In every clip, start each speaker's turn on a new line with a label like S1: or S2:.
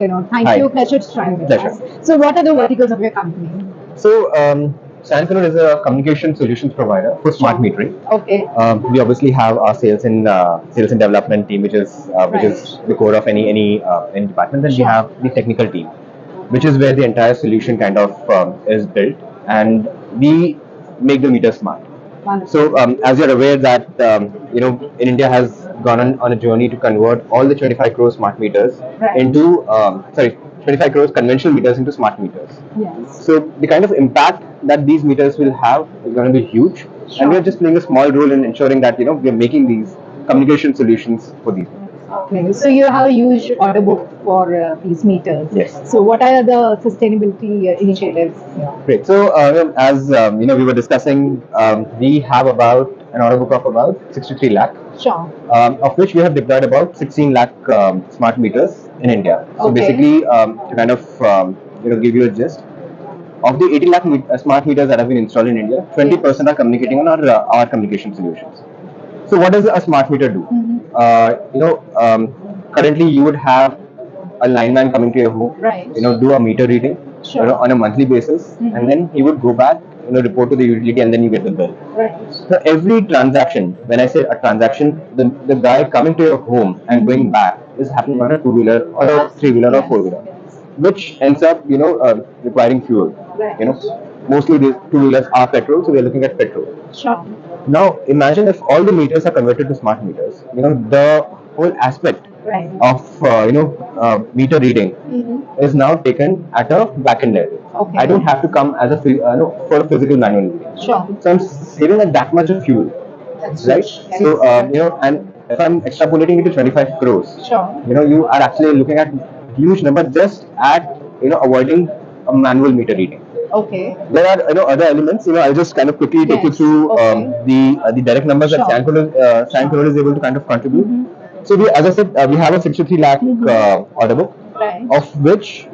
S1: Thank
S2: Hi.
S1: you. Pleasure to join with
S2: Pleasure.
S1: us. So, what are the verticals of your company?
S2: So, Sanconor is a communication solutions provider for smart
S1: Sure.
S2: metering.
S1: Okay.
S2: We obviously have our sales and development team, which
S1: Right.
S2: is the core of any department. Then we
S1: Sure.
S2: have the technical team, which is where the entire solution kind of is built, and we make the meter smart.
S1: Wonderful.
S2: So, as you're aware that in India has gone on a journey to convert all the 25 crore smart meters
S1: Right.
S2: into 25 crore conventional meters into smart meters.
S1: Yes.
S2: So the kind of impact that these meters will have is going to be huge,
S1: Sure.
S2: and we are just playing a small role in ensuring that we are making these communication solutions for these.
S1: Okay. So, you have a huge order book for these meters.
S2: Yes.
S1: So, what are the sustainability initiatives?
S2: Great. So, as we were discussing, we have about an order book of about 63 lakh,
S1: Sure.
S2: of which we have deployed about 16 lakh smart meters in India. So,
S1: Okay.
S2: basically, to kind of give you a gist, of the 80 lakh smart meters that have been installed in India, 20% are communicating on our communication solutions. So, what does a smart meter do? Currently, you would have a lineman coming to your home,
S1: Right.
S2: do a meter reading,
S1: Sure.
S2: on a monthly basis, and then he would go back, report to the utility, and then you get the bill.
S1: Right.
S2: So every transaction, when I say a transaction, the guy coming to your home and going back is happening on a two-wheeler or a three-wheeler or four-wheeler, which ends up, requiring fuel.
S1: Right.
S2: Mostly the two-wheelers are petrol, so we are looking at petrol.
S1: Sure.
S2: Now, imagine if all the meters are converted to smart meters. The whole aspect
S1: Right.
S2: of meter reading is now taken at a back-end level.
S1: Okay.
S2: I don't have to come as for a physical manual reading.
S1: Sure.
S2: So I'm saving like that much of fuel,
S1: That's
S2: right?
S1: huge.
S2: So and if I'm extrapolating it to 25 crores,
S1: Sure.
S2: you are actually looking at huge number just at avoiding a manual meter reading.
S1: Okay.
S2: There are other elements. I'll just kind of quickly take you
S1: Yes.
S2: through
S1: Okay.
S2: the direct numbers that
S1: Sure.
S2: Sancor is able to kind of contribute. So as I said, we have a 63 lakh order book,
S1: Right.
S2: of which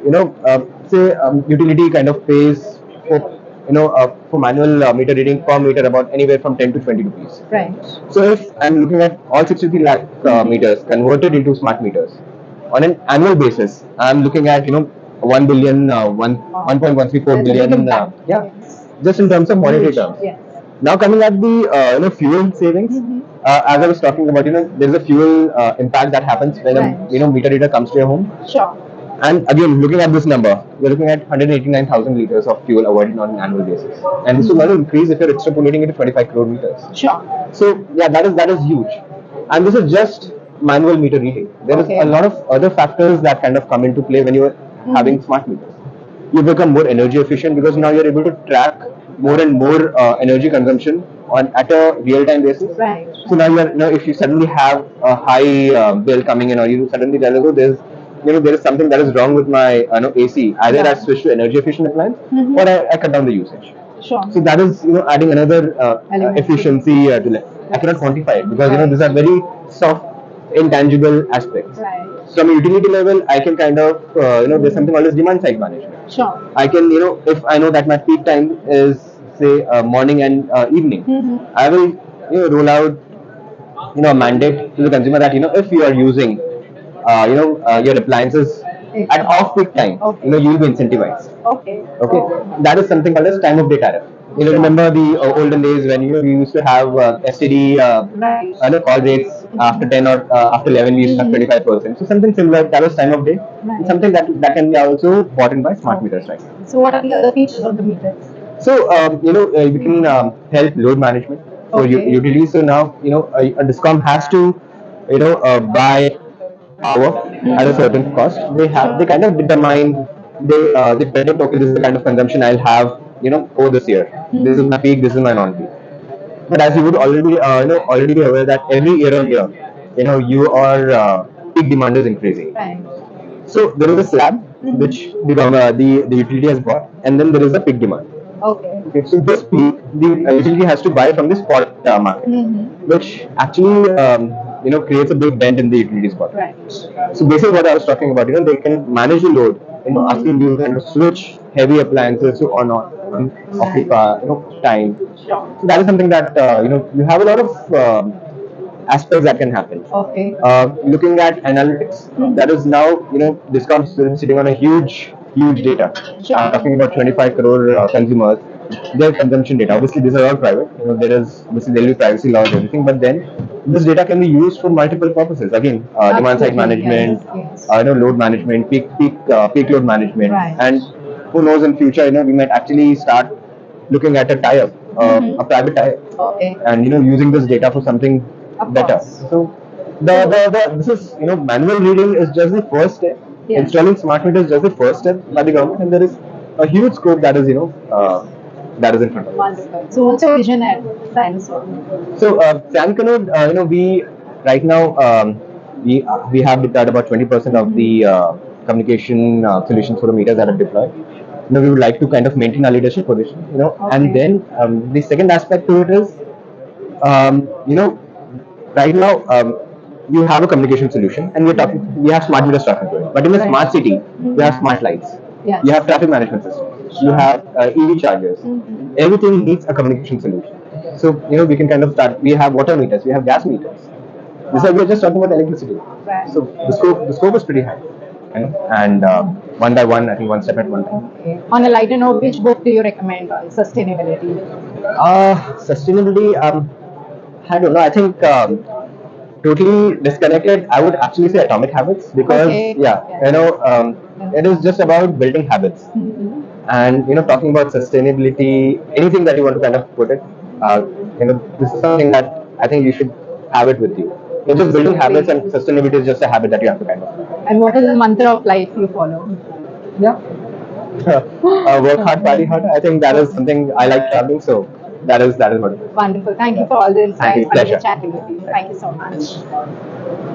S2: say utility kind of pays for manual meter reading per meter about anywhere from 10 to 20 rupees.
S1: Right.
S2: So if I'm looking at all 63 lakh meters converted into smart meters on an annual basis, I'm looking at 1 billion, 1.134
S1: That's a big
S2: billion,
S1: impact.
S2: yeah,
S1: Yes.
S2: just in terms of monetary
S1: Huge.
S2: terms.
S1: Yes.
S2: Now coming at the fuel savings, as I was talking about, there is a fuel impact that happens when
S1: Right.
S2: a meter reader comes to your home.
S1: Sure.
S2: And again, looking at this number, we're looking at 189,000 liters of fuel avoided on an annual basis, and this is going to increase if you're extrapolating it to 25 crore meters.
S1: Sure.
S2: So yeah, that is huge, and this is just manual meter reading. There is
S1: Okay.
S2: a lot of other factors that kind of come into play when you're having smart meters. You become more energy efficient because now you're able to track more and more energy consumption on at a real time basis.
S1: Right.
S2: So now if you suddenly have a high bill coming in, or you suddenly realize, oh, there is something that is wrong with my AC. Either I
S1: Yeah.
S2: switch to energy efficient appliance, or I cut down the usage.
S1: Sure.
S2: So that is adding another
S1: Element.
S2: efficiency to it. I cannot quantify it because
S1: Right.
S2: these are very soft, intangible aspects.
S1: Right.
S2: From a utility level, I can kind of there's something called as demand side management.
S1: Sure.
S2: I can if I know that my peak time is say morning and evening, I will roll out a mandate to the consumer that if you are using your appliances at off peak time,
S1: Okay.
S2: you'll be incentivized.
S1: Okay.
S2: Okay, that is something called as time of day tariff. Remember the olden days when we used to have STD
S1: Right.
S2: call rates after 10 or after 11 we used to have 25%. So something similar, that was time of day.
S1: Right.
S2: Something that can be also bought in by smart meters, right?
S1: So, what are the other features of the meters?
S2: So we can help load management for
S1: Okay.
S2: utilities. So now a discom has to buy power at a certain cost. They kind of determine they predict, okay, this is the kind of consumption I'll have over this year. This is my peak, this is my non-peak. But as you would already be aware that every year on year, your peak demand is increasing.
S1: Right.
S2: So there is a slab which the utility has bought, and then there is a peak demand.
S1: Okay.
S2: Okay, so this peak, the utility has to buy from the spot market, which actually creates a big dent in the utilities bottom.
S1: Right.
S2: So basically, what I was talking about, they can manage the load, asking you kind of switch heavy appliances to on off the time.
S1: Sure.
S2: So that is something that you have a lot of aspects that can happen.
S1: Okay.
S2: Looking at analytics, that is now, Discom is sitting on a huge data.
S1: Sure.
S2: Talking about 25 crore consumers, their consumption data. Obviously, these are all private. There will be privacy laws and everything, but then this data can be used for multiple purposes. Again, demand side
S1: Absolutely,
S2: management,
S1: yes.
S2: load management, peak load management,
S1: Right.
S2: and who knows in future, we might actually start looking at a tie-up, a private tie-up,
S1: Okay.
S2: and using this data for something
S1: Of
S2: better.
S1: course.
S2: So this is, manual reading is just the first step.
S1: Yes.
S2: Installing smart meter is just the first step by the government, and there is a huge scope that is that is in front of us.
S1: Wonderful. So, what's your vision at Dinosaur?
S2: So Sancano, we right now we have deployed about 20% of the communication solutions for the meters that are deployed. We would like to kind of maintain our leadership position, and
S1: Okay.
S2: then the second aspect to it is, right now you have a communication solution, and we have smart meters talking to it. But in a
S1: Right.
S2: smart city, you have smart lights,
S1: Yes.
S2: you have traffic management systems, you have EV chargers. Everything needs a communication solution. So we can kind of start. We have water meters, we have gas meters. We're just talking about electricity.
S1: Right.
S2: So the scope is pretty high, and one by one, I think one step at one time.
S1: Okay. On a lighter note, which book do you recommend on sustainability?
S2: Sustainability. I don't know. I think totally disconnected. I would actually say Atomic Habits because
S1: Okay.
S2: it is just about building habits, and talking about sustainability, anything that you want to kind of put it. This is something that I think you should have it with you. You're just building habits, and sustainability is just a habit that you have to kind of.
S1: And what is the mantra of life you follow?
S2: Yeah. Work hard, party hard. I think that is something I like traveling, so that is what it is.
S1: Wonderful. Thank you for all the
S2: Thank
S1: insights.
S2: you. Pleasure.
S1: Chatting with you. Thank you so much.